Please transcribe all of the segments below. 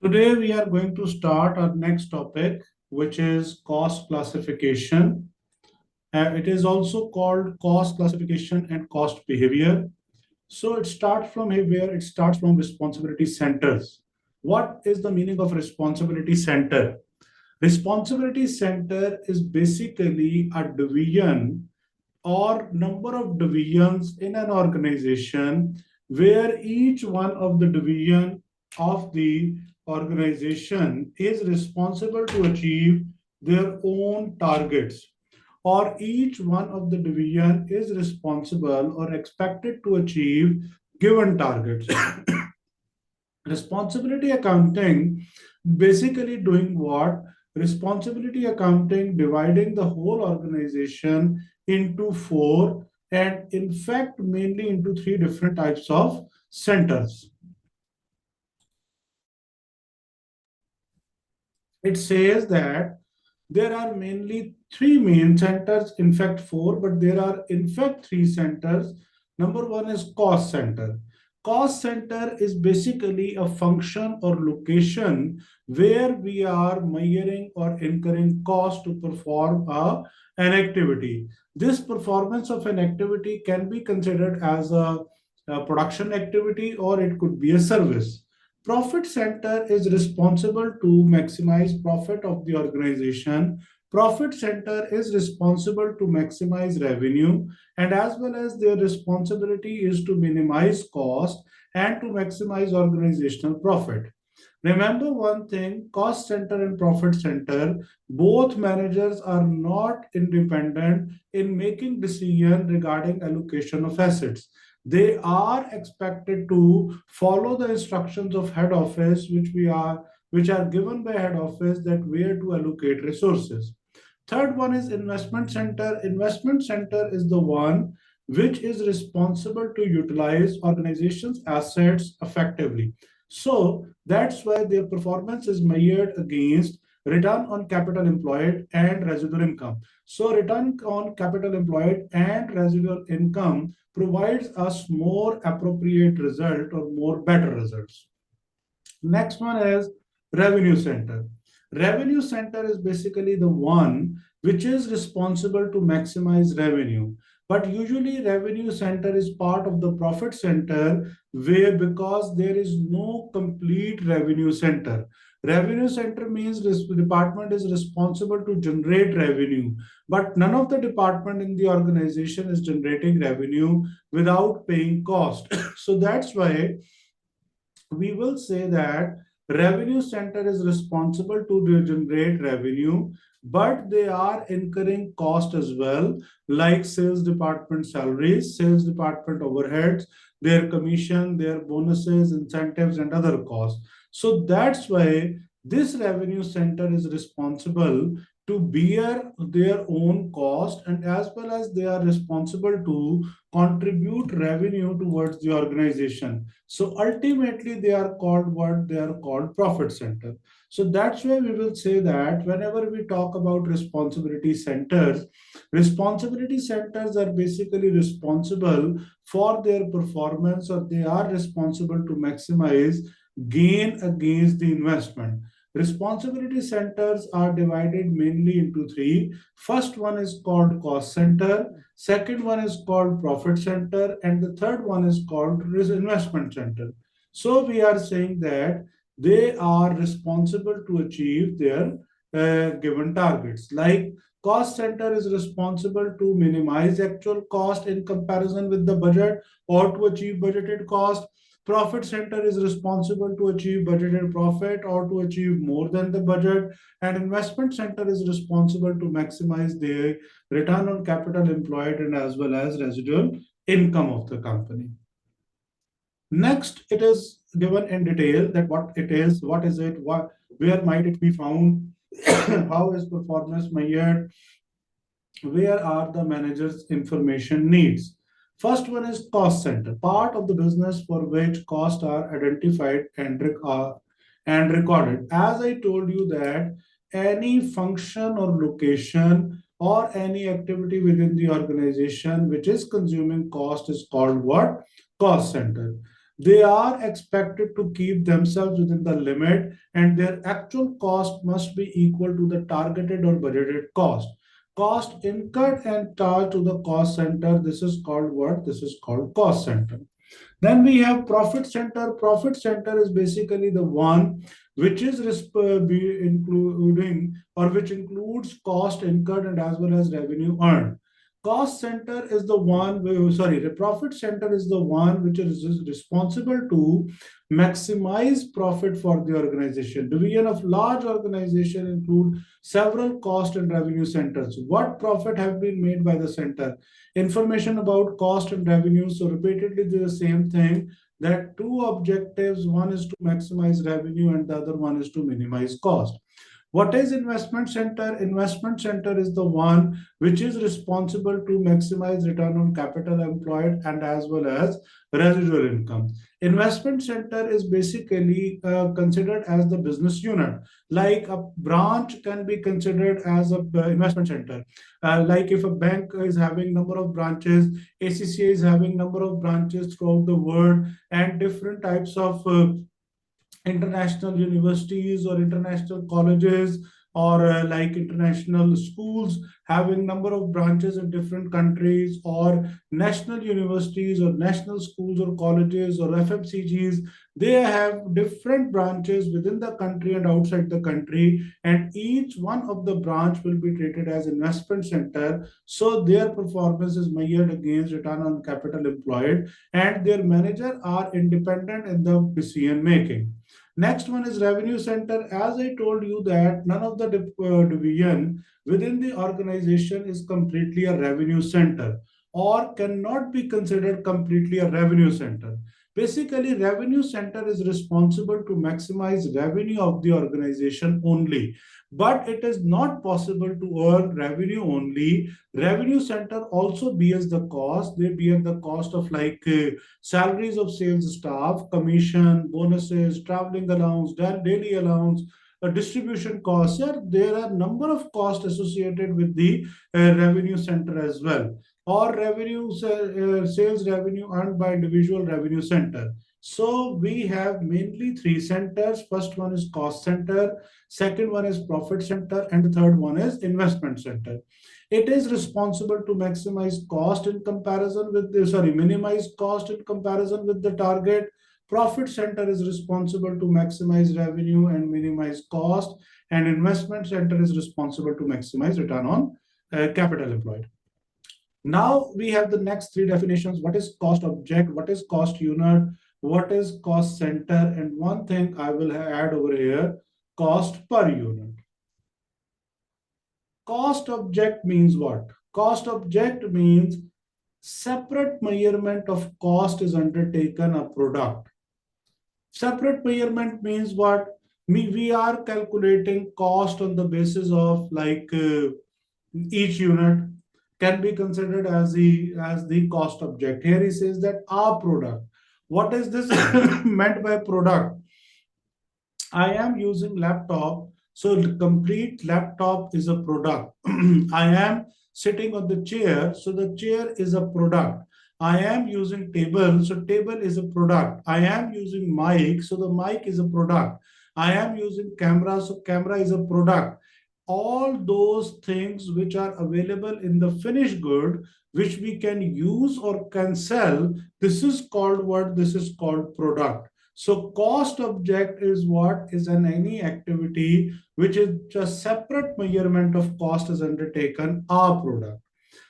Today we are going to start our next topic, which is cost classification. It is also called cost classification and cost behavior. So it starts from here, it starts from responsibility centers. What is the meaning of responsibility center? Responsibility center is basically a division or number of divisions in an organization where each one of the division of the organization is responsible to achieve their own targets, or each one of the division is responsible or expected to achieve given targets. Responsibility accounting basically doing what? Responsibility accounting dividing the whole organization into four, and in fact mainly into three different types of centers. It says that there are mainly three main centers, in fact four, but there are in fact three centers. Number one is cost center. Cost center is basically a function or location where we are measuring or incurring cost to perform an activity. This performance of an activity can be considered as a production activity, or it could be a service. Profit center is responsible to maximize profit of the organization. Profit center is responsible to maximize revenue, and as well as their responsibility is to minimize cost and to maximize organizational profit. Remember one thing, cost center and profit center, both managers are not independent in making decision regarding allocation of assets. They are expected to follow the instructions of head office, which are given by head office, that where to allocate resources. Third one is investment center. Investment center is the one which is responsible to utilize organizations' assets effectively. So that's why their performance is measured against return on capital employed and residual income. So return on capital employed and residual income provides us more appropriate result or more better results. Next one is revenue center. Revenue center is basically the one which is responsible to maximize revenue. But usually revenue center is part of the profit center, where because there is no complete revenue center. Revenue center means this department is responsible to generate revenue, but none of the department in the organization is generating revenue without paying cost. So that's why we will say that revenue center is responsible to generate revenue, but they are incurring cost as well, like sales department salaries, sales department overheads, their commission, their bonuses, incentives, and other costs. So that's why this revenue center is responsible to bear their own cost, and as well as they are responsible to contribute revenue towards the organization. So ultimately, they are called what? They are called profit center. So that's why we will say that whenever we talk about responsibility centers are basically responsible for their performance, or they are responsible to maximize gain against the investment. Responsibility centers are divided mainly into three. First one is called cost center, second one is called profit center, and the third one is called investment center. So we are saying that they are responsible to achieve their given targets. Like cost center is responsible to minimize actual cost in comparison with the budget or to achieve budgeted cost. Profit center is responsible to achieve budgeted profit or to achieve more than the budget, and investment center is responsible to maximize the return on capital employed and as well as residual income of the company. Next, it is given in detail that what it is, what is it, where might it be found, how is performance measured, where are the manager's information needs. First one is cost center, part of the business for which costs are identified and recorded. As I told you that any function or location or any activity within the organization which is consuming cost is called what? Cost center. They are expected to keep themselves within the limit, and their actual cost must be equal to the targeted or budgeted cost. Cost incurred and charged to the cost center. This is called what? This is called cost center. Then we have profit center. Profit center is basically the one which is including or which includes cost incurred and as well as revenue earned. Cost center is the one, sorry, the profit center is the one which is responsible to maximize profit for the organization. Division of large organization include several cost and revenue centers. What profit have been made by the center? Information about cost and revenue. So repeatedly the same thing, that two objectives, one is to maximize revenue and the other one is to minimize cost. What is investment center? Investment center is the one which is responsible to maximize return on capital employed and as well as residual income. Investment center is basically considered as the business unit. Like a branch can be considered as a investment center. Like if a bank is having number of branches, ACCA is having number of branches throughout the world, and different types of international universities or international colleges or like international schools having number of branches in different countries, or national universities or national schools or colleges or FMCGs, they have different branches within the country and outside the country, and each one of the branch will be treated as investment center, so their performance is measured against return on capital employed, and their manager are independent in the decision making. Next one is revenue center. As I told you that none of the division within the organization is completely a revenue center or cannot be considered completely a revenue center. Basically, revenue center is responsible to maximize revenue of the organization only, but it is not possible to earn revenue only. Revenue center also bears the cost. They bear the cost of like salaries of sales staff, commission, bonuses, traveling allowance, daily allowance, distribution costs. Yeah, there are number of costs associated with the revenue center as well, or revenue sales revenue earned by individual revenue center. So we have mainly three centers. First one is cost center, second one is profit center, and the third one is investment center. It is responsible to maximize cost in comparison with the, sorry, minimize cost in comparison with the target. Profit center is responsible to maximize revenue and minimize cost, and investment center is responsible to maximize return on capital employed. Now we have the next three definitions. What is cost object? What is cost unit? What is cost center? And one thing I will add over here, cost per unit. Cost object means what? Cost object means separate measurement of cost is undertaken a product. Separate measurement means what? We are calculating cost on the basis of like each unit can be considered as the cost object. Here he says that our product. What is this meant by product? I am using laptop, so the complete laptop is a product. I am sitting on the chair, so the chair is a product. I am using table, so table is a product. I am using mic, so the mic is a product. I am using camera, so camera is a product. All those things which are available in the finished good, which we can use or can sell, this is called what? This is called product. So cost object is what? Is an any activity which is just separate measurement of cost is undertaken our product.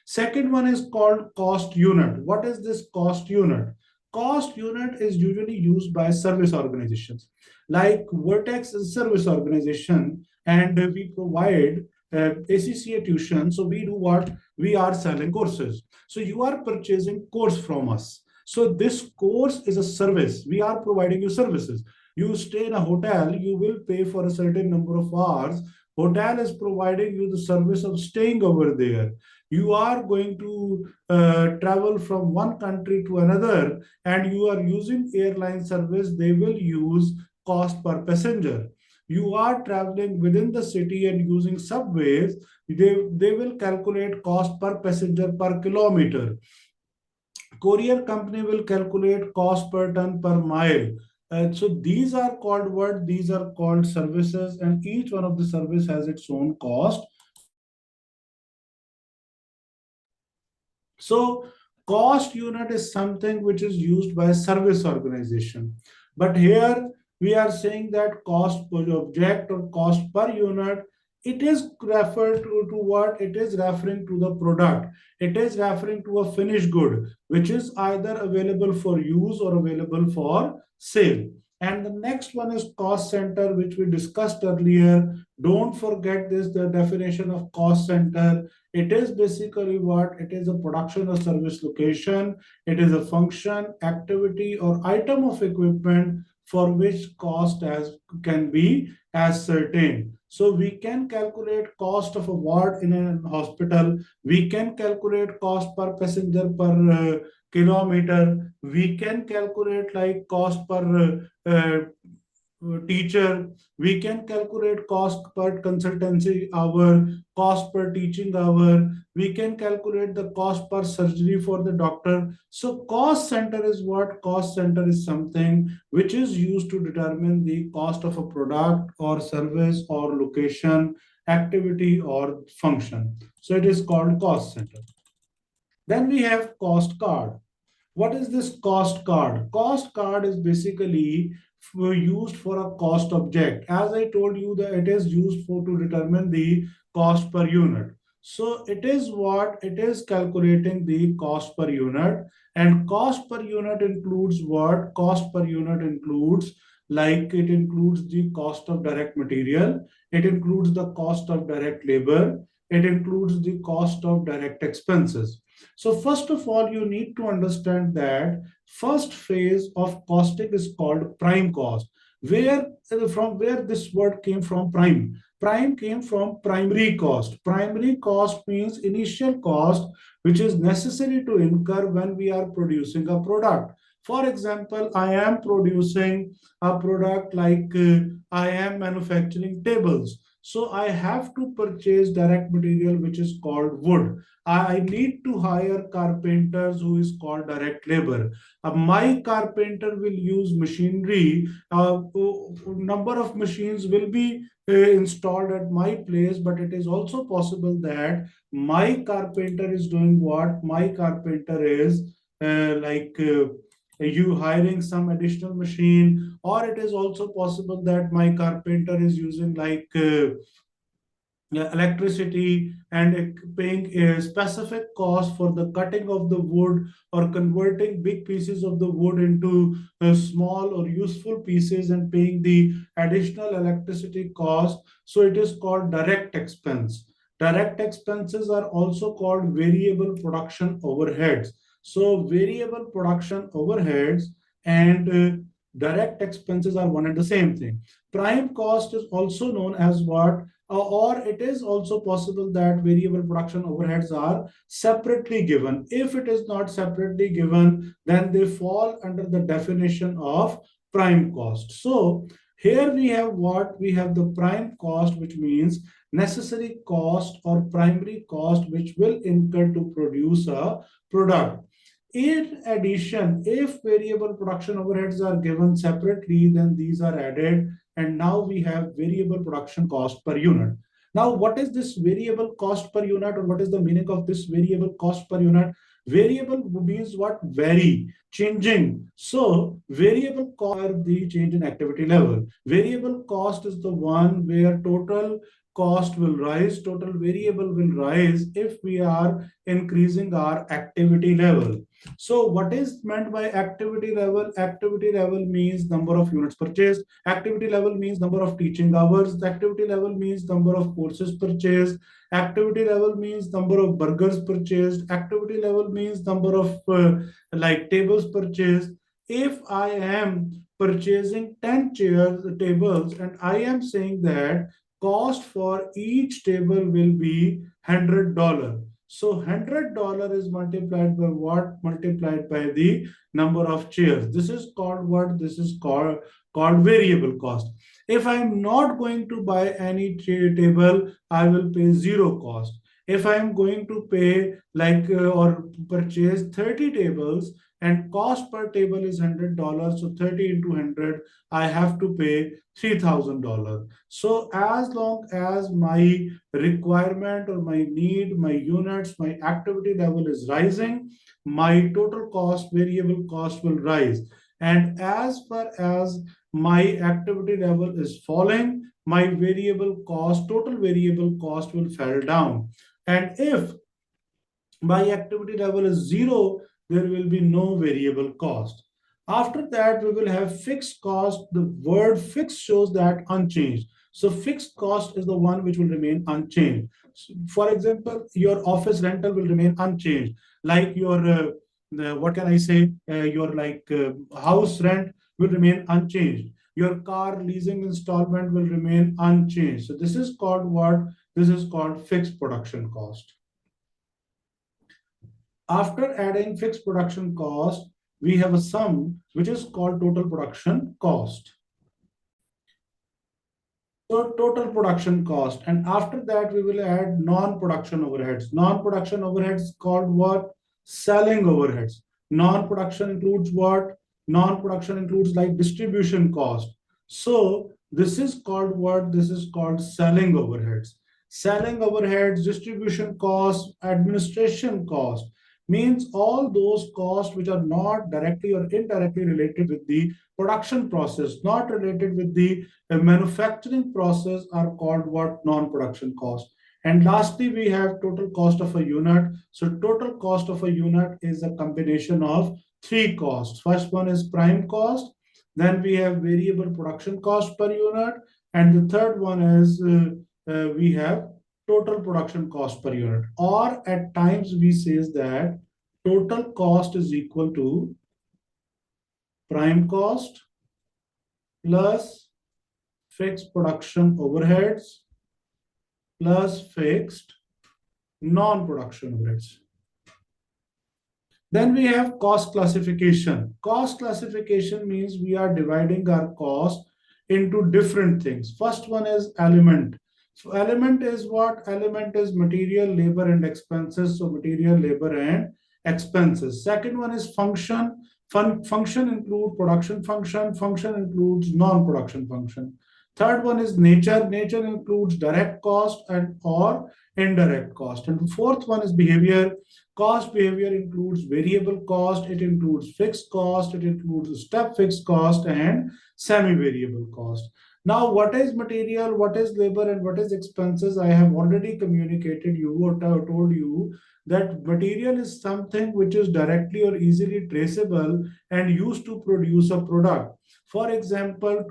Second one is called cost unit. What is this cost unit? Cost unit is usually used by service organizations. Like Vertex is a service organization, and we provide ACCA tuition. So we do what? We are selling courses. So you are purchasing course from us. So this course is a service. We are providing you services. You stay in a hotel, you will pay for a certain number of hours. Hotel is providing you the service of staying over there. You are going to travel from one country to another, and you are using airline service. They will use cost per passenger. You are traveling within the city and using subways. They will calculate cost per passenger per kilometer. Courier company will calculate cost per ton per mile. So these are called what? These are called services, and each one of the service has its own cost. So cost unit is something which is used by a service organization. But here we are saying that cost per object or cost per unit, it is referred to what? It is referring to the product. It is referring to a finished good, which is either available for use or available for sale. And the next one is cost center, which we discussed earlier. Don't forget this, the definition of cost center. It is basically what? It is a production or service location. It is a function, activity, or item of equipment for which cost as can be ascertained. So we can calculate cost of a ward in a hospital. We can calculate cost per passenger per kilometer. We can calculate like cost per teacher. We can calculate cost per consultancy hour, cost per teaching hour. We can calculate the cost per surgery for the doctor. So cost center is what? Cost center is something which is used to determine the cost of a product or service or location, activity or function. So it is called cost center. Then we have cost card. What is this cost card? Cost card is basically used for a cost object. As I told you that it is used for to determine the cost per unit. So it is what? It is calculating the cost per unit, and cost per unit includes what? Cost per unit includes like it includes the cost of direct material, it includes the cost of direct labor, it includes the cost of direct expenses. So first of all, you need to understand that first phase of costing is called prime cost. Where from where this word came from? Prime. Prime came from primary cost. Primary cost means initial cost which is necessary to incur when we are producing a product. For example, I am producing a product like I am manufacturing tables. So I have to purchase direct material which is called wood. I need to hire carpenters who is called direct labor. My carpenter will use machinery. Number of machines will be installed at my place, but it is also possible that my carpenter is doing what? My carpenter is you hiring some additional machine, or it is also possible that my carpenter is using electricity and paying a specific cost for the cutting of the wood or converting big pieces of the wood into small or useful pieces and paying the additional electricity cost. So it is called direct expense. Direct expenses are also called variable production overheads. So variable production overheads and direct expenses are one and the same thing. Prime cost is also known as what? Or it is also possible that variable production overheads are separately given. If it is not separately given, then they fall under the definition of prime cost. So here we have what? We have the prime cost, which means necessary cost or primary cost which will incur to produce a product. In addition, if variable production overheads are given separately, then these are added, and now we have variable production cost per unit. Now, what is this variable cost per unit, or what is the meaning of this variable cost per unit? Variable means what? Vary, changing. So, variable cost are the change in activity level. Variable cost is the one where total cost will rise, total variable will rise if we are increasing our activity level. So what is meant by activity level? Activity level means number of units purchased. Activity level means number of teaching hours. Activity level means number of courses purchased. Activity level means number of burgers purchased. Activity level means number of tables purchased. If I am purchasing 10 chairs, tables, and I am saying that cost for each table will be $100. So $100 is multiplied by what? Multiplied by the number of chairs. This is called what? This is called variable cost. If I'm not going to buy any table, I will pay zero cost. If I am going to pay or purchase 30 tables and cost per table is $100, so 30 into 100, I have to pay $3,000. So as long as my requirement or my need, my units, my activity level is rising, my total cost, variable cost will rise. And as far as my activity level is falling, my variable cost, total variable cost will fall down. And if my activity level is zero, there will be no variable cost. After that, we will have fixed cost. The word fixed shows that unchanged. So fixed cost is the one which will remain unchanged. So for example, your office rental will remain unchanged. Like your, what can I say, your house rent will remain unchanged. Your car leasing installment will remain unchanged. So this is called what? This is called fixed production cost. After adding fixed production cost, we have a sum which is called total production cost. So total production cost. And after that, we will add non-production overheads. Non-production overheads called what? Selling overheads. Non-production includes what? Non-production includes like distribution cost. So this is called what? This is called selling overheads. Selling overheads, distribution costs, administration cost means all those costs which are not directly or indirectly related with the production process, not related with the manufacturing process, are called what? Non-production cost. And lastly, we have total cost of a unit. So total cost of a unit is a combination of three costs. First one is prime cost, then we have variable production cost per unit, and the third one is we have total production cost per unit. Or at times we says that total cost is equal to prime cost plus fixed production overheads plus fixed non-production overheads. Then we have cost classification. Cost classification means we are dividing our cost into different things. First one is element. So element is what? Element is material, labor, and expenses. So material, labor, and expenses. Second one is function. Function include production function. Function includes non-production function. Third one is nature. Nature includes direct cost and or indirect cost. And the fourth one is behavior. Cost behavior includes variable cost, it includes fixed cost, it includes step fixed cost and semi-variable cost. Now, what is material, what is labor, and what is expenses? I have already communicated you or told you that material is something which is directly or easily traceable and used to produce a product. For example,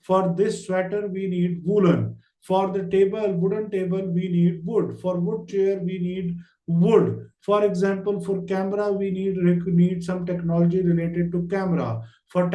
for this sweater, we need woolen. For the table, wooden table, we need wood. For wood chair, we need wood. For example, for camera, we need some technology related to camera. For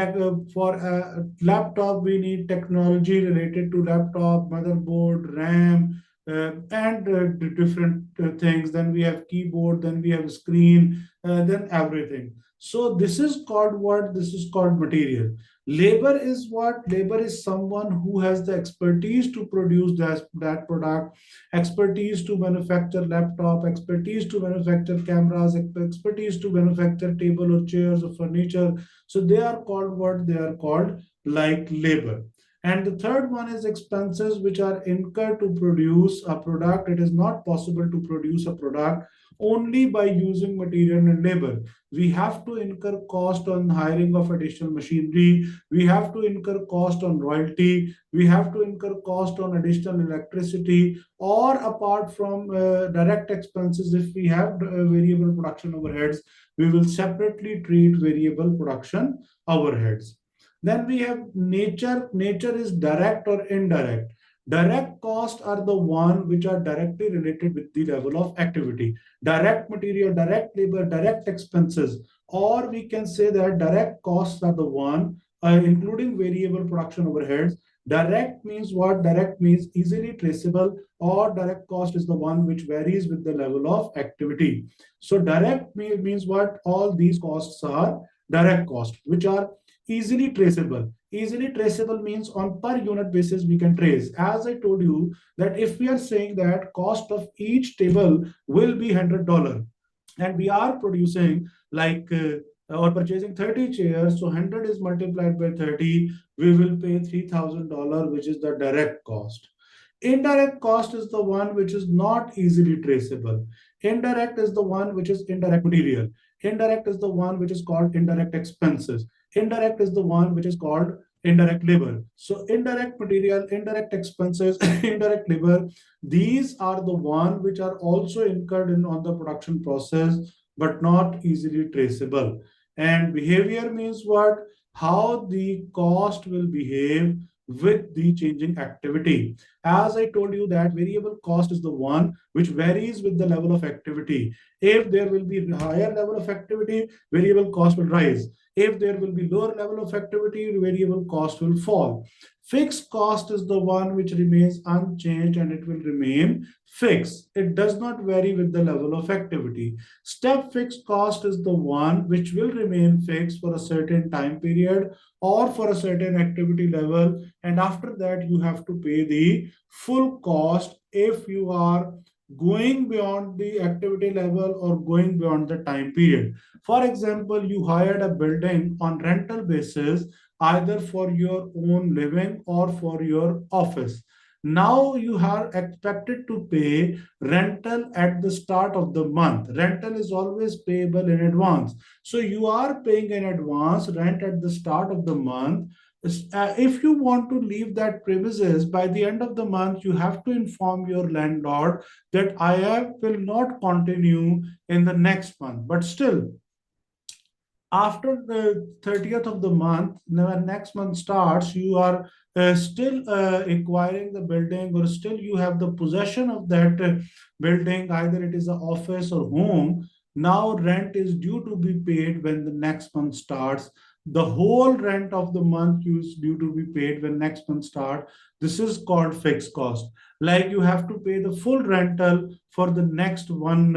laptop, we need technology related to laptop, motherboard, RAM, and different things. Then we have keyboard, then we have screen, then everything. So this is called what? This is called material. Labor is what? Labor is someone who has the expertise to produce that product, expertise to manufacture laptop, expertise to manufacture cameras, expertise to manufacture table or chairs or furniture. So they are called what? They are called like labor. And the third one is expenses which are incurred to produce a product. It is not possible to produce a product only by using material and labor. We have to incur cost on hiring of additional machinery. We have to incur cost on royalty. We have to incur cost on additional electricity, or apart from direct expenses, if we have variable production overheads, we will separately treat variable production overheads. Then we have nature. Nature is direct or indirect. Direct costs are the one which are directly related with the level of activity. Direct material, direct labor, direct expenses, or we can say that direct costs are the one, including variable production overheads. Direct means what? Direct means easily traceable, or direct cost is the one which varies with the level of activity. So direct means what? All these costs are direct costs, which are easily traceable. Easily traceable means on per unit basis we can trace. As I told you that if we are saying that cost of each table will be $100 and we are producing like or purchasing 30 chairs, so 100 is multiplied by 30, we will pay $3,000, which is the direct cost. Indirect cost is the one which is not easily traceable. Indirect is the one which is indirect material. Indirect is the one which is called indirect expenses. Indirect is the one which is called indirect labor. So indirect material, indirect expenses, indirect labor, these are the one which are also incurred in on the production process, but not easily traceable. And behavior means what? How the cost will behave with the changing activity. As I told you that variable cost is the one which varies with the level of activity. If there will be higher level of activity, variable cost will rise. If there will be lower level of activity, variable cost will fall. Fixed cost is the one which remains unchanged and it will remain fixed. It does not vary with the level of activity. Step fixed cost is the one which will remain fixed for a certain time period or for a certain activity level, and after that you have to pay the full cost if you are going beyond the activity level or going beyond the time period. For example, you hired a building on rental basis either for your own living or for your office. Now you are expected to pay rental at the start of the month. Rental is always payable in advance. So you are paying in advance rent at the start of the month. If you want to leave that premises by the end of the month, you have to inform your landlord that will not continue in the next month. But still, after the 30th of the month, next month starts, you are still acquiring the building, or still you have the possession of that building, either it is an office or home. Now rent is due to be paid when the next month starts. The whole rent of the month is due to be paid when next month start. This is called fixed cost. Like you have to pay the full rental for the next one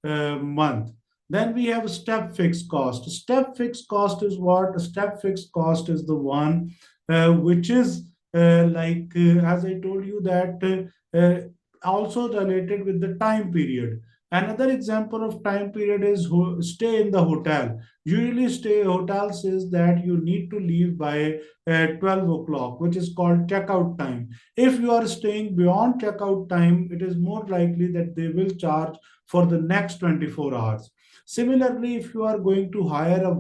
month. Then we have step fixed cost. Step fixed cost is what? A step fixed cost is the one which is as I told you, that also related with the time period. Another example of time period is stay in the hotel. Usually, stay hotel says that you need to leave by 12 o'clock, which is called checkout time. If you are staying beyond checkout time, it is more likely that they will charge for the next 24 hours. Similarly, if you are going to hire a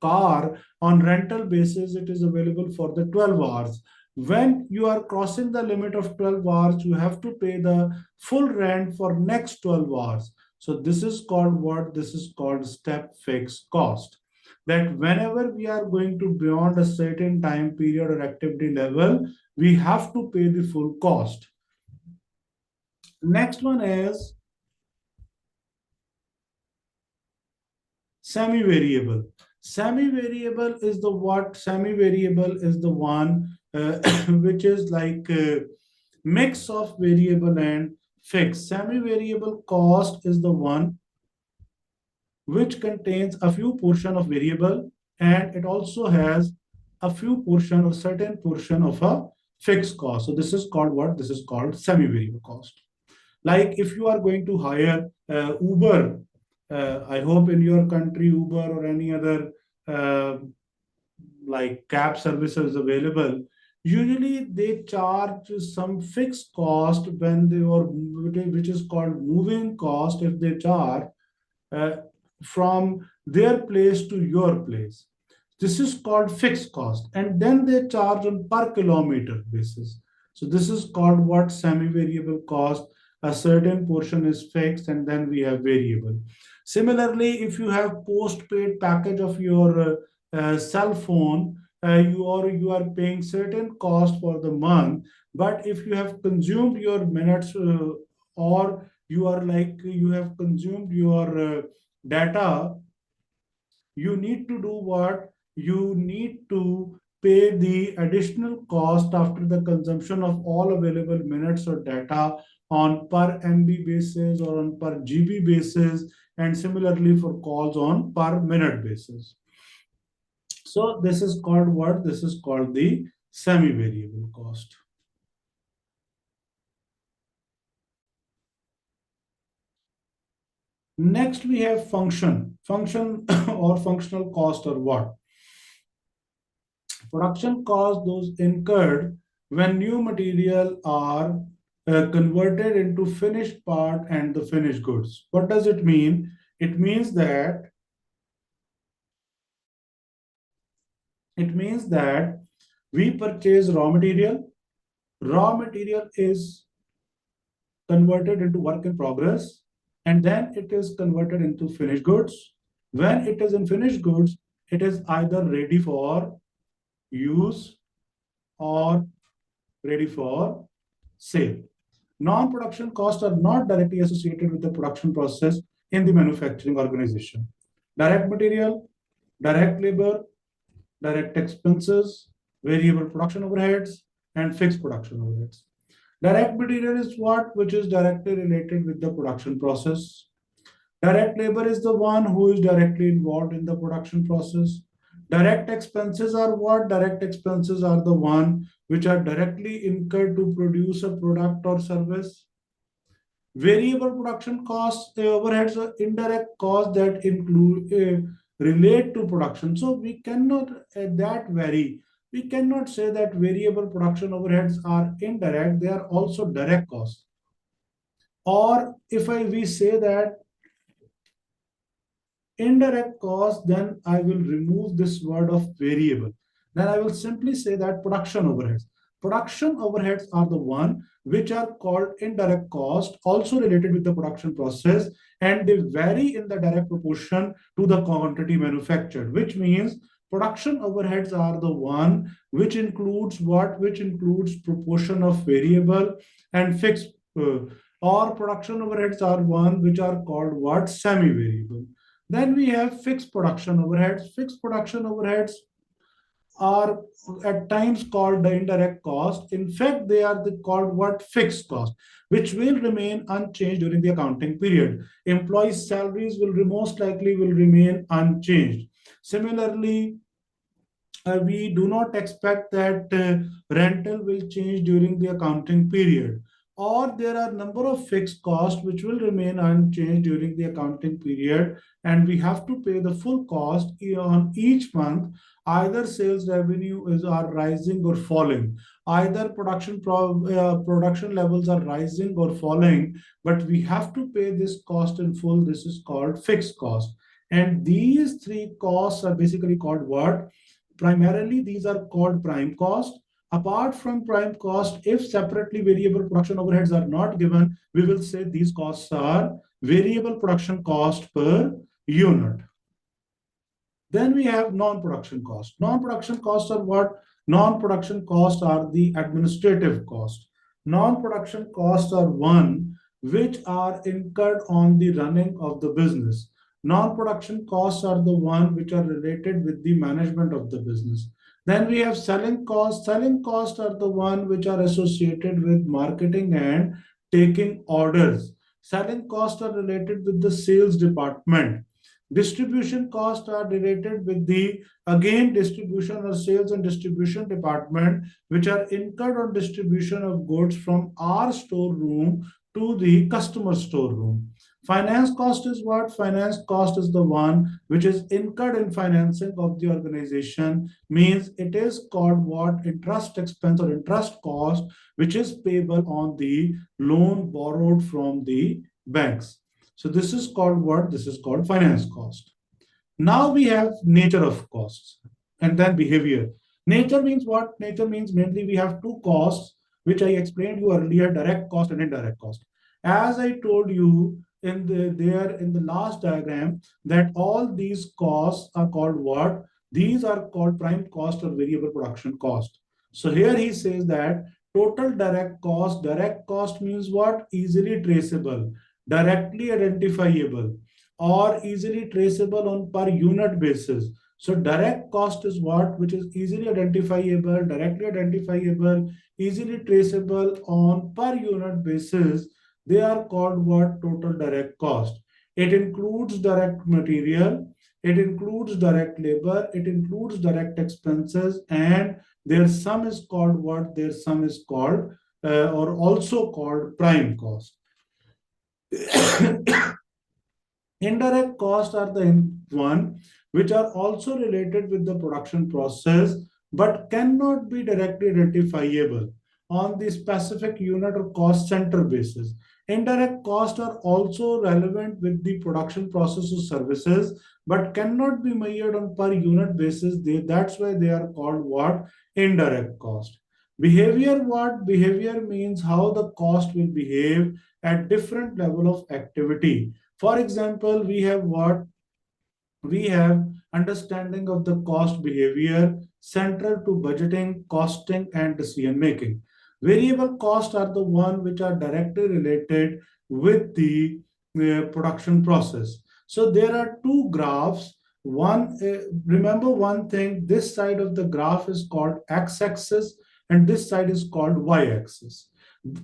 car on rental basis, it is available for the 12 hours. When you are crossing the limit of 12 hours, you have to pay the full rent for next 12 hours. So this is called what? This is called step fixed cost. That whenever we are going to beyond a certain time period or activity level, we have to pay the full cost. Next one is semi-variable. Semi-variable is the what? Semi-variable is the one which is like a mix of variable and fixed. Semi-variable cost is the one which contains a few portion of variable, and it also has a few portion or certain portion of a fixed cost. So this is called what? This is called semi-variable cost. Like if you are going to hire Uber, I hope in your country Uber or any other uh, like cab services available, usually they charge some fixed cost when they, or which is called moving cost, if they charge uh, from their place to your place. This is called fixed cost, and then they charge on per kilometer basis. So this is called what? Semi-variable cost. A certain portion is fixed, and then we have variable. Similarly, if you have postpaid package of your cell phone, you are paying certain cost for the month. But if you have consumed your minutes, or you are like you have consumed your data, you need to do what? You need to pay the additional cost after the consumption of all available minutes or data on per MB basis or on per GB basis, and similarly for calls on per minute basis. So this is called what? This is called the semi-variable cost. Next, we have function. Function or functional cost or what? Production cost, those incurred when new material are converted into finished part and the finished goods. What does it mean? It means that we purchase raw material. Raw material is converted into work in progress, and then it is converted into finished goods. When it is in finished goods, it is either ready for use or ready for sale. Non-production costs are not directly associated with the production process in the manufacturing organization. Direct material, direct labor, direct expenses, variable production overheads, and fixed production overheads. Direct material is what? Which is directly related with the production process. Direct labor is the one who is directly involved in the production process. Direct expenses are what? Direct expenses are the one which are directly incurred to produce a product or service. Variable production costs, overheads are indirect costs that include relate to production. So we cannot that vary. We cannot say that variable production overheads are indirect, they are also direct costs. Or if we say that indirect cost, then I will remove this word of variable. Then I will simply say that production overheads. Production overheads are the one which are called indirect cost, also related with the production process, and they vary in the direct proportion to the quantity manufactured, which means production overheads are the one which includes what? Which includes proportion of variable and fixed, or production overheads are one which are called what? Semi-variable. Then we have fixed production overheads. Fixed production overheads are at times called the indirect cost. In fact, they are called what? Fixed cost, which will remain unchanged during the accounting period. Employees' salaries will most likely will remain unchanged. Similarly, we do not expect that rental will change during the accounting period, or there are number of fixed costs which will remain unchanged during the accounting period, and we have to pay the full cost on each month. Either sales revenue is are rising or falling, either production levels are rising or falling, but we have to pay this cost in full. This is called fixed cost, and these three costs are basically called what? Primarily, these are called prime cost. Apart from prime cost, if separately variable production overheads are not given, we will say these costs are variable production cost per unit. Then we have non-production cost. Non-production costs are what? Non-production costs are the administrative cost. Non-production costs are one which are incurred on the running of the business. Non-production costs are the one which are related with the management of the business. Then we have selling costs. Selling costs are the one which are associated with marketing and taking orders. Selling costs are related with the sales department. Distribution costs are related with the, again, distribution or sales and distribution department, which are incurred on distribution of goods from our storeroom to the customer storeroom. Finance cost is what? Finance cost is the one which is incurred in financing of the organization, means it is called what? Interest expense or interest cost, which is payable on the loan borrowed from the banks. So this is called what? This is called finance cost. Now we have nature of costs and then behavior. Nature means what? Nature means mainly we have two costs, which I explained you earlier, direct cost and indirect cost. As I told you in the last diagram, that all these costs are called what? These are called prime cost or variable production cost. So here he says that total direct cost means what? Easily traceable, directly identifiable, or easily traceable on per unit basis. So direct cost is what? Which is easily identifiable, directly identifiable, easily traceable on per unit basis. They are called what? Total direct cost. It includes direct material, it includes direct labor, it includes direct expenses, and their sum is called what? Their sum is called, or also called prime cost. Indirect costs are the one which are also related with the production process but cannot be directly identifiable on the specific unit or cost center basis. Indirect costs are also relevant with the production process or services but cannot be measured on per unit basis. That's why they are called what? Indirect cost. Behavior what? Behavior means how the cost will behave at different level of activity. For example, we have what? We have understanding of the cost behavior central to budgeting, costing, and decision making. Variable costs are the one which are directly related with the production process. So there are two graphs. One, remember one thing, this side of the graph is called x-axis and this side is called y-axis.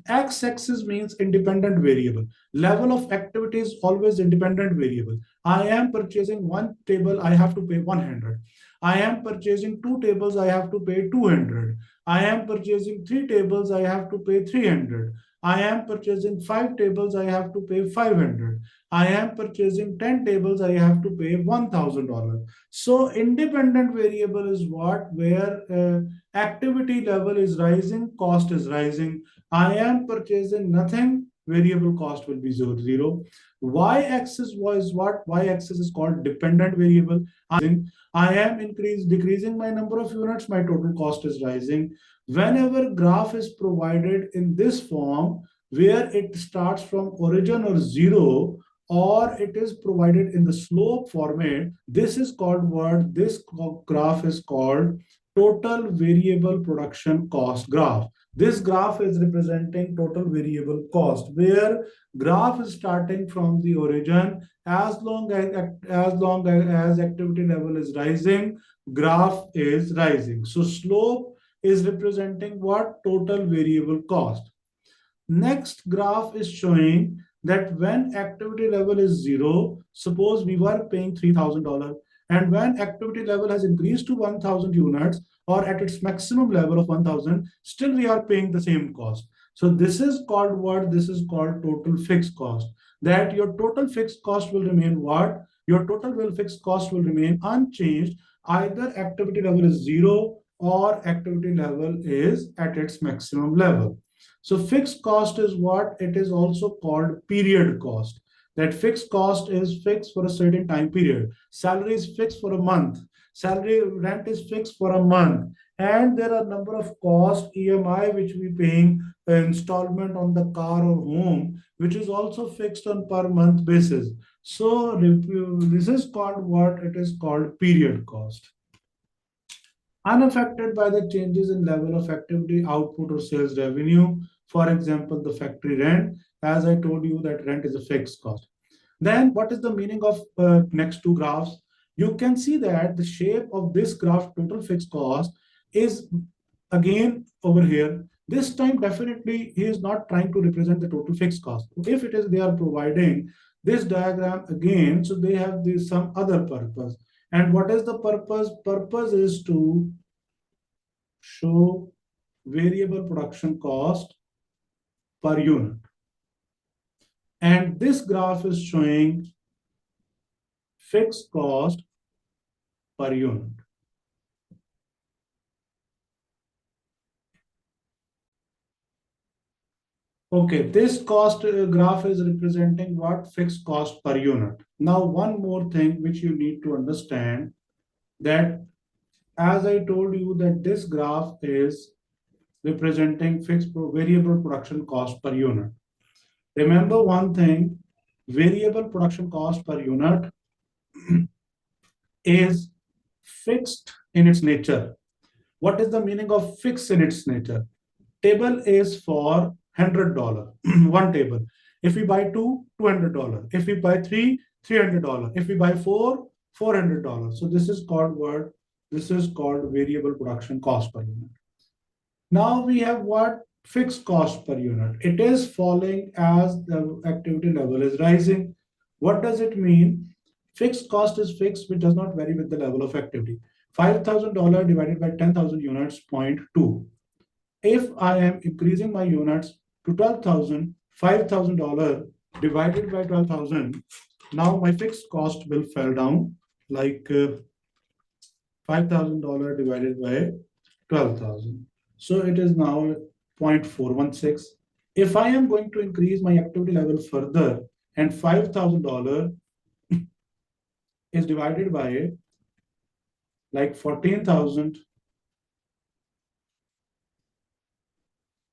X-axis means independent variable. Level of activity is always independent variable. I am purchasing one table, I have to pay 100. I am purchasing two tables, I have to pay 200. I am purchasing three tables, I have to pay 300. I am purchasing five tables, I have to pay 500. I am purchasing 10 tables, I have to pay $1,000. So independent variable is what? Where activity level is rising, cost is rising. I am purchasing nothing, variable cost will be zero. Y-axis was what? Y-axis is called dependent variable. I am decreasing my number of units, my total cost is rising. Whenever graph is provided in this form, where it starts from origin or zero, or it is provided in the slope format, this is called what? This graph is called total variable production cost graph. This graph is representing total variable cost, where graph is starting from the origin. As activity level is rising, graph is rising. So slope is representing what? Total variable cost. Next graph is showing that when activity level is zero, suppose we were paying $3,000, and when activity level has increased to 1,000 units or at its maximum level of 1,000, still we are paying the same cost. So this is called what? This is called total fixed cost. That your total fixed cost will remain what? Your total fixed cost will remain unchanged. Either activity level is zero or activity level is at its maximum level. So fixed cost is what? It is also called period cost. That fixed cost is fixed for a certain time period. Salary is fixed for a month. Salary rent is fixed for a month. And there are a number of costs, EMI, which we paying, installment on the car or home, which is also fixed on per month basis. So this is called what? It is called period cost. Unaffected by the changes in level of activity, output, or sales revenue. For example, the factory rent. As I told you, that rent is a fixed cost. Then what is the meaning of next two graphs? You can see that the shape of this graph, total fixed cost, is again over here. This time, definitely, he is not trying to represent the total fixed cost. If it is, they are providing this diagram again, so they have this some other purpose. And what is the purpose? Purpose is to show variable production cost per unit. And this graph is showing fixed cost per unit. Okay, this cost graph is representing what? Fixed cost per unit. Now, one more thing which you need to understand, that as I told you that this graph is representing fixed variable production cost per unit. Remember one thing, variable production cost per unit is fixed in its nature. What is the meaning of fixed in its nature? Table is for $100, one table. If we buy two, $200. If we buy three, $300. If we buy four, $400. So this is called what? This is called variable production cost per unit. Now we have what? Fixed cost per unit. It is falling as the activity level is rising. What does it mean? Fixed cost is fixed, which does not vary with the level of activity. $5,000 divided by 10,000 units, 0.2. If I am increasing my units to 12,000, $5,000 divided by 12,000, now my fixed cost will fall down like $5,000 divided by 12,000. So it is now 0.416. If I am going to increase my activity level further and $5,000 is divided by like 14,000,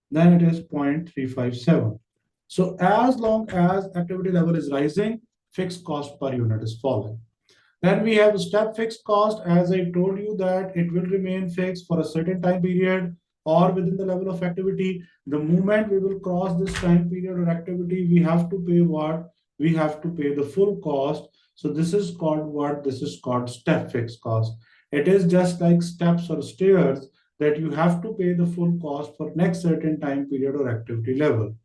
then it is 0.357. So as long as activity level is rising, fixed cost per unit is falling. Then we have step fixed cost. As I told you that it will remain fixed for a certain time period or within the level of activity. The moment we will cross this time period or activity, we have to pay what? We have to pay the full cost. So this is called what? This is called step fixed cost. It is just like steps or stairs that you have to pay the full cost for next certain time period or activity level.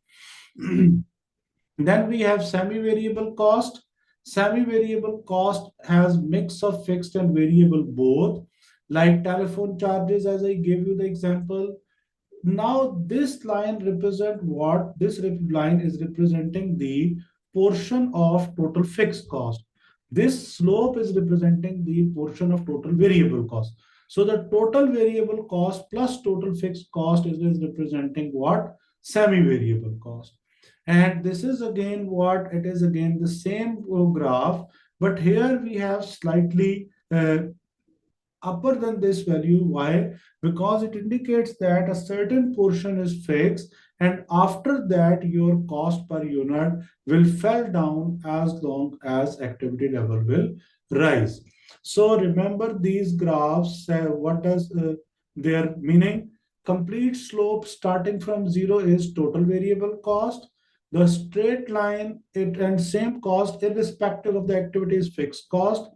Then we have semi-variable cost. Semi-variable cost has mix of fixed and variable both, like telephone charges, as I gave you the example. Now this line represent what? This line is representing the portion of total fixed cost. This slope is representing the portion of total variable cost. So the total variable cost plus total fixed cost is representing what? Semi-variable cost. And this is again what? It is again the same graph, but here we have slightly upper than this value. Why? Because it indicates that a certain portion is fixed, and after that your cost per unit will fall down as long as activity level will rise. So remember these graphs, what does their meaning? Complete slope starting from zero is total variable cost. The straight line, it and same cost irrespective of the activity is fixed cost.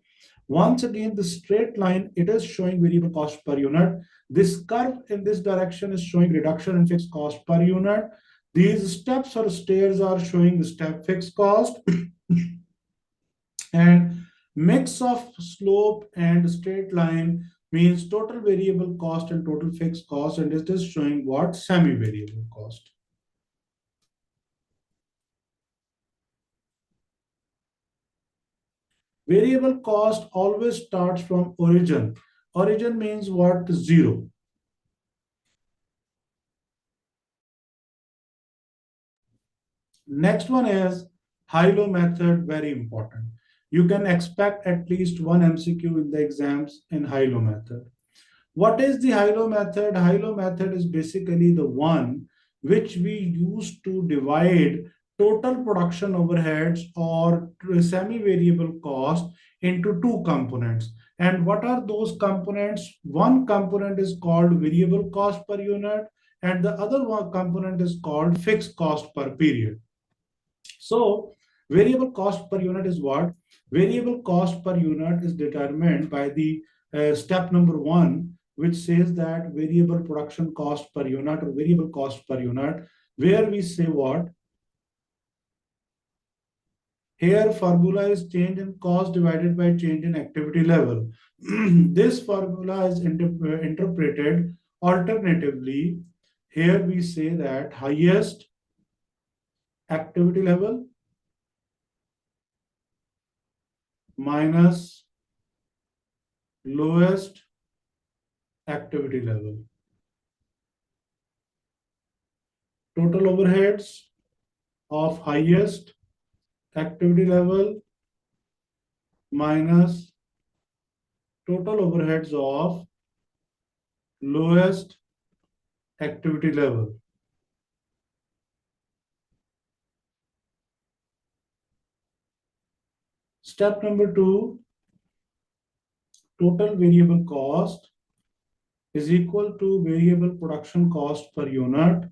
Once again, the straight line, it is showing variable cost per unit. This curve in this direction is showing reduction in fixed cost per unit. These steps or stairs are showing the step fixed cost. And mix of slope and straight line means total variable cost and total fixed cost. And it is showing what? Semi-variable cost. Variable cost always starts from origin. Origin means what? Zero. Next one is high-low method, very important. You can expect at least one MCQ in the exams in high-low method. What is the high-low method? High-low method is basically the one which we use to divide total production overheads or semi-variable cost into two components. And what are those components? One component is called variable cost per unit, and the other one component is called fixed cost per period. So variable cost per unit is what? Variable cost per unit is determined by the step number one, which says that variable production cost per unit or variable cost per unit, where we say what? Here formula is change in cost divided by change in activity level. This formula is interpreted alternatively. Here we say that highest activity level minus lowest activity level. Total overheads of highest activity level minus total overheads of lowest activity level. Step number two, total variable cost is equal to variable production cost per unit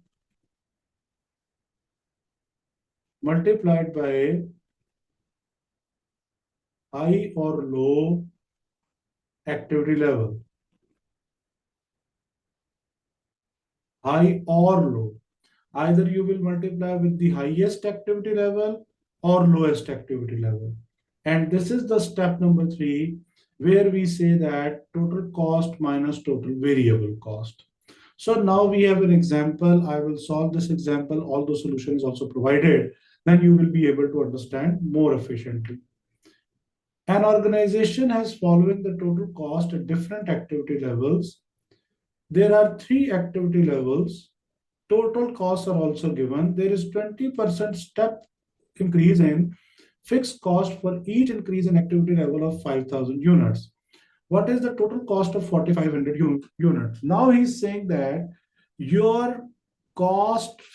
multiplied by high or low activity level. High or low. Either you will multiply with the highest activity level or lowest activity level. And this is the step number 3, where we say that total cost minus total variable cost. So now we have an example. I will solve this example. All the solution is also provided. Then you will be able to understand more efficiently. An organization has following the total cost at different activity levels. There are 3 activity levels. Total costs are also given. There is 20% step increase in fixed cost for each increase in activity level of 5,000 units. What is the total cost of 4,500 units? Now he's saying that your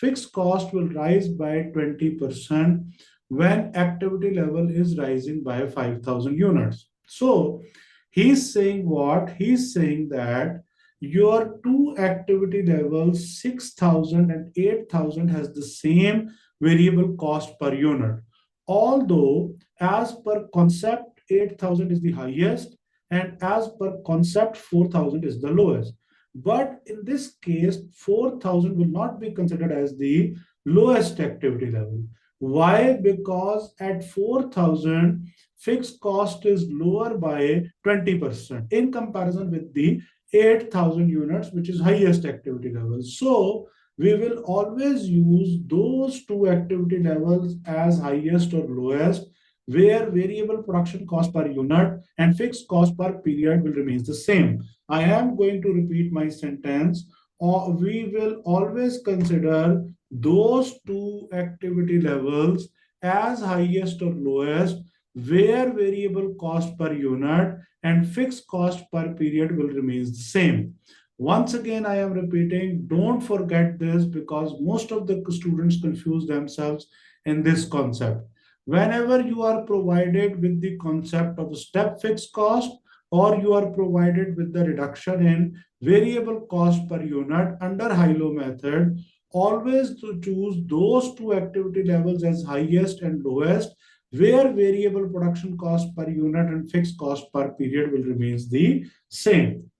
fixed cost will rise by 20% when activity level is rising by 5,000 units. So he's saying what? He's saying that your two activity levels, 6,000 and 8,000, has the same variable cost per unit. Although, as per concept, 8,000 is the highest, and as per concept, 4,000 is the lowest. But in this case, 4,000 will not be considered as the lowest activity level. Why? Because at 4,000, fixed cost is lower by 20% in comparison with the 8,000 units, which is highest activity level. So we will always use those two activity levels as highest or lowest, where variable production cost per unit and fixed cost per period will remain the same. I am going to repeat my sentence. Or we will always consider those two activity levels as highest or lowest, where variable cost per unit and fixed cost per period will remain the same. Once again, I am repeating, don't forget this, because most of the students confuse themselves in this concept. Whenever you are provided with the concept of step fixed cost, or you are provided with the reduction in variable cost per unit under high-low method, always to choose those two activity levels as highest and lowest, where variable production cost per unit and fixed cost per period will remain the same.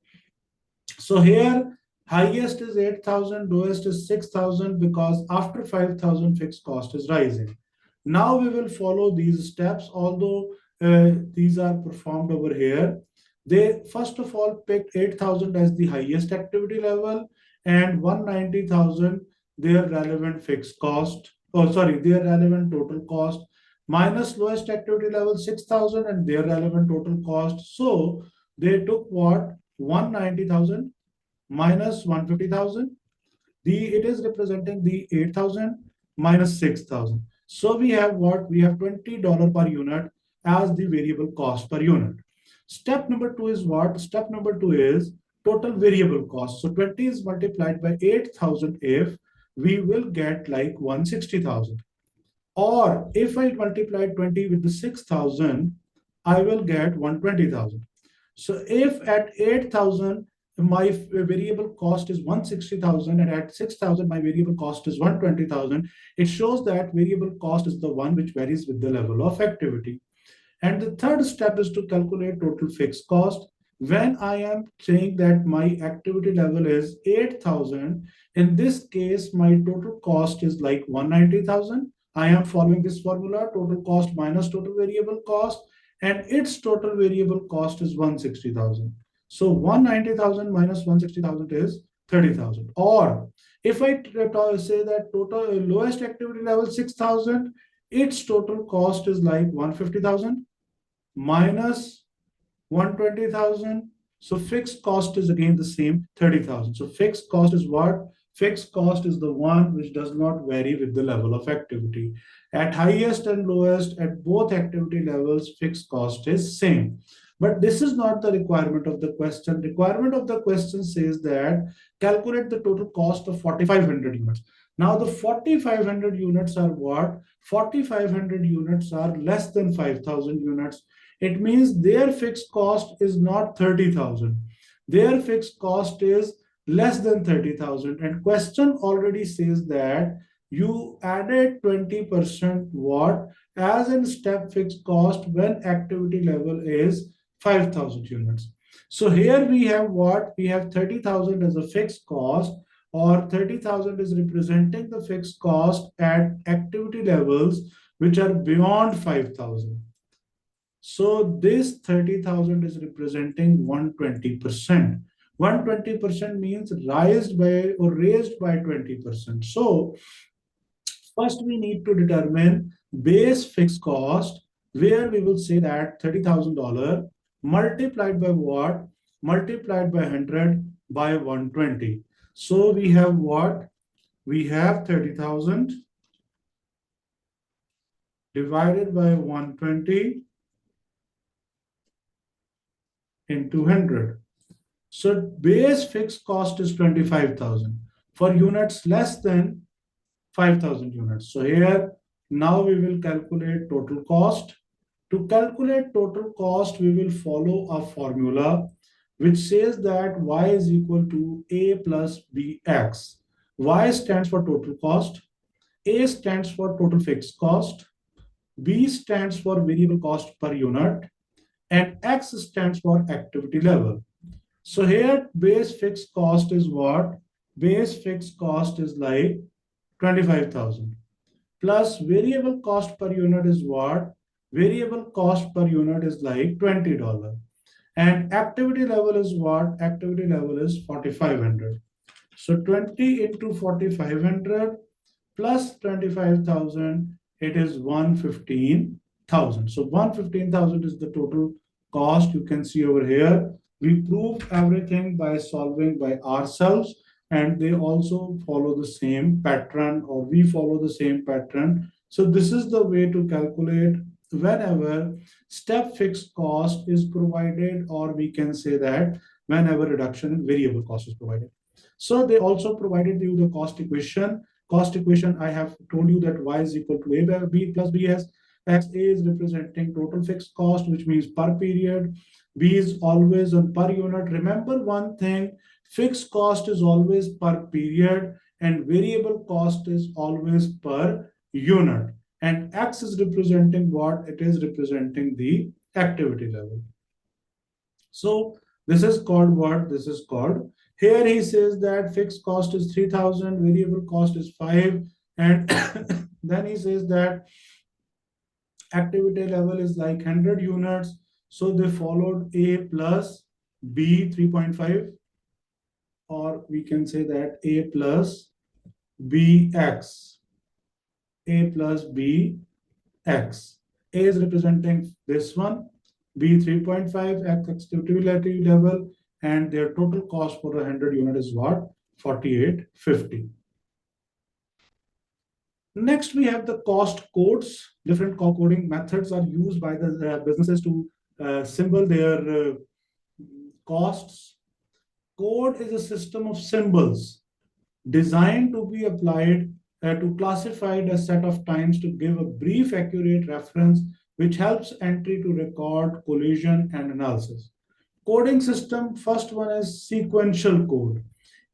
So here, highest is 8,000, lowest is 6,000, because after 5,000, fixed cost is rising. Now we will follow these steps, although these are performed over here. They first of all picked 8,000 as the highest activity level, and 190,000 their relevant fixed cost, oh sorry, their relevant total cost, minus lowest activity level 6,000 and their relevant total cost. So they took what? 190,000 minus 150,000. It is representing the 8,000 minus 6,000. So we have what? We have $20 per unit as the variable cost per unit. Step number 2 is what? Step number 2 is total variable cost. So 20 is multiplied by 8,000 if we will get like 160,000. Or if I multiply 20 with the 6,000, I will get 120,000. So if at 8,000, my variable cost is 160,000, and at 6,000, my variable cost is 120,000, it shows that variable cost is the one which varies with the level of activity. And the third step is to calculate total fixed cost. When I am saying that my activity level is 8,000, in this case, my total cost is like 190,000. I am following this formula, total cost minus total variable cost, and its total variable cost is 160,000. So 190,000 minus 160,000 is 30,000. Or if I say that total lowest activity level 6,000, its total cost is like 150,000 minus 120,000. So fixed cost is again the same, 30,000. So fixed cost is what? Fixed cost is the one which does not vary with the level of activity. At highest and lowest, at both activity levels, fixed cost is same. But this is not the requirement of the question. Requirement of the question says that calculate the total cost of 4,500 units. Now the 4,500 units are what? 4,500 units are less than 5,000 units. It means their fixed cost is not 30,000. Their fixed cost is less than 30,000. And question already says that you added 20% what as in step fixed cost when activity level is 5,000 units. So here we have what? We have 30,000 as a fixed cost, or 30,000 is representing the fixed cost at activity levels which are beyond 5,000. So this 30,000 is representing 120%. 120% means raised by 20%. So first we need to determine base fixed cost, where we will say that $30,000 multiplied by what? Multiplied by 100 by 120. So we have what? We have 30,000 divided by 120 into 100. So base fixed cost is 25,000 for units less than 5,000 units. So here now we will calculate total cost. To calculate total cost, we will follow a formula which says that y is equal to a plus bx. Y stands for total cost, a stands for total fixed cost, b stands for variable cost per unit, and x stands for activity level. So here base fixed cost is what? Base fixed cost is like 25,000 plus variable cost per unit is what? Variable cost per unit is like $20. And activity level is what? Activity level is 4,500. So 20 into 4,500 plus 25,000, it is 115,000. So 115,000 is the total cost. You can see over here. We prove everything by solving by ourselves, and they also follow the same pattern, or we follow the same pattern. So this is the way to calculate whenever step fixed cost is provided, or we can say that whenever reduction in variable cost is provided. So they also provided you the cost equation. Cost equation, I have told you that y is equal to a by b plus bs. X a is representing total fixed cost, which means per period. B is always on per unit. Remember one thing, fixed cost is always per period and variable cost is always per unit. And X is representing what? It is representing the activity level. So this is called what? This is called. Here he says that fixed cost is 3,000, variable cost is 5, and then he says that activity level is like 100 units. So they followed A plus B 3.5, or we can say that A plus BX. A plus BX. A is representing this one, B 3.5, X activity level, and their total cost for a 100 unit is what? 4850. Next, we have the cost codes. Different coding methods are used by the businesses to symbol their costs. Code is a system of symbols designed to be applied to classified a set of times to give a brief, accurate reference which helps entry to record collision and analysis. Coding system, first one is sequential code.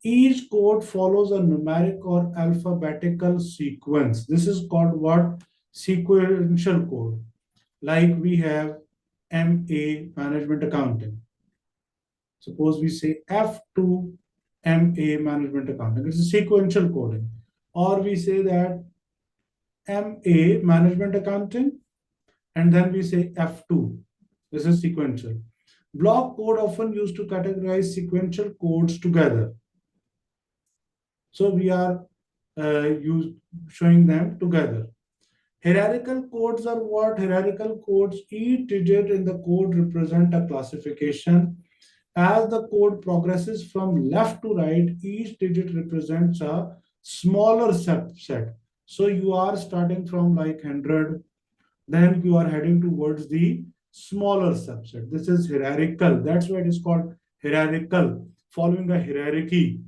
Each code follows a numeric or alphabetical sequence. This is called what? Sequential code. Like we have MA management accounting. Suppose we say F2 MA management accounting. This is sequential coding. Or we say that MA management accounting, and then we say F2. This is sequential. Block code often used to categorize sequential codes together. So we are showing them together. Hierarchical codes are what? Hierarchical codes, each digit in the code represent a classification. As the code progresses from left to right, each digit represents a smaller subset. So you are starting from like 100, then you are heading towards the smaller subset. This is hierarchical. That's why it is called hierarchical, following a hierarchy.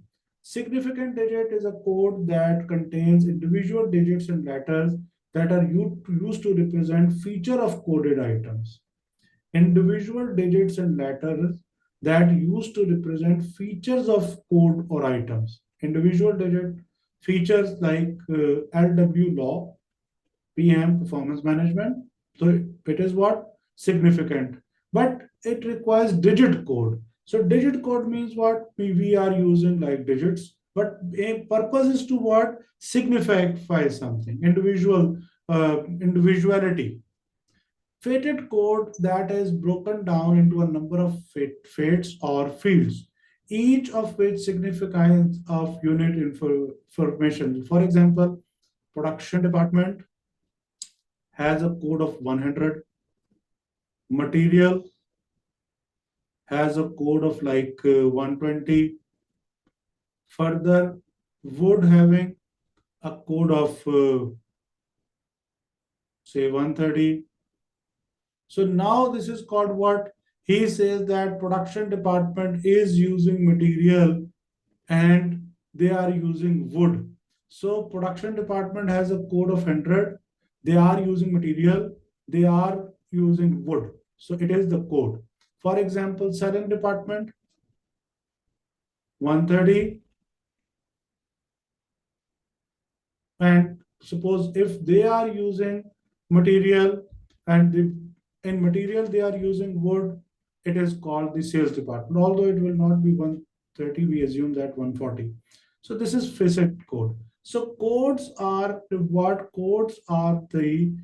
Significant digit is a code that contains individual digits and letters that are used to represent feature of coded items. Individual digits and letters that used to represent features of code or items. Individual digit features like LW law, PM performance management. So it is what? Significant. But it requires digit code. So digit code means what? We are using like digits, but a purpose is to what? Signify something. Individuality. Fated code that is broken down into a number of fates or fields, each of which significance of unit information. For example, production department has a code of 100, material has a code of like 120, further wood having a code of say 130. So now this is called what? He says that production department is using material and they are using wood. So production department has a code of 100. They are using material. They are using wood. So it is the code. For example, selling department 130. And suppose if they are using material and in material they are using wood, it is called the sales department. Although it will not be 130, we assume that 140. So this is facet code. So codes are what? Codes are the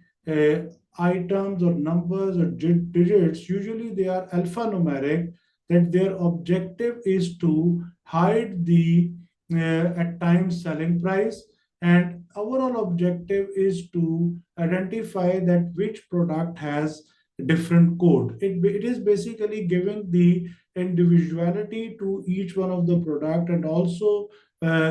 items or numbers or digits. Usually they are alphanumeric, that their objective is to hide the at times selling price, and overall objective is to identify that which product has different code. It is basically giving the individuality to each one of the product, and also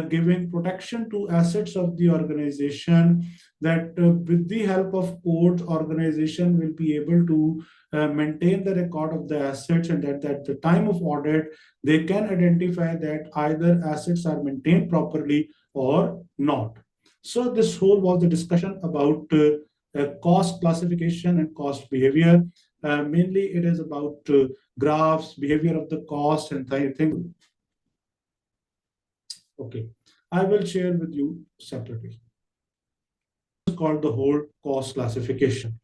giving protection to assets of the organization, that with the help of codes organization will be able to maintain the record of the assets, and that at the time of audit they can identify that either assets are maintained properly or not. So this whole was the discussion about cost classification and cost behavior. Mainly it is about graphs, behavior of the cost, and things. Okay, I will share with you separately. It's called the whole cost classification.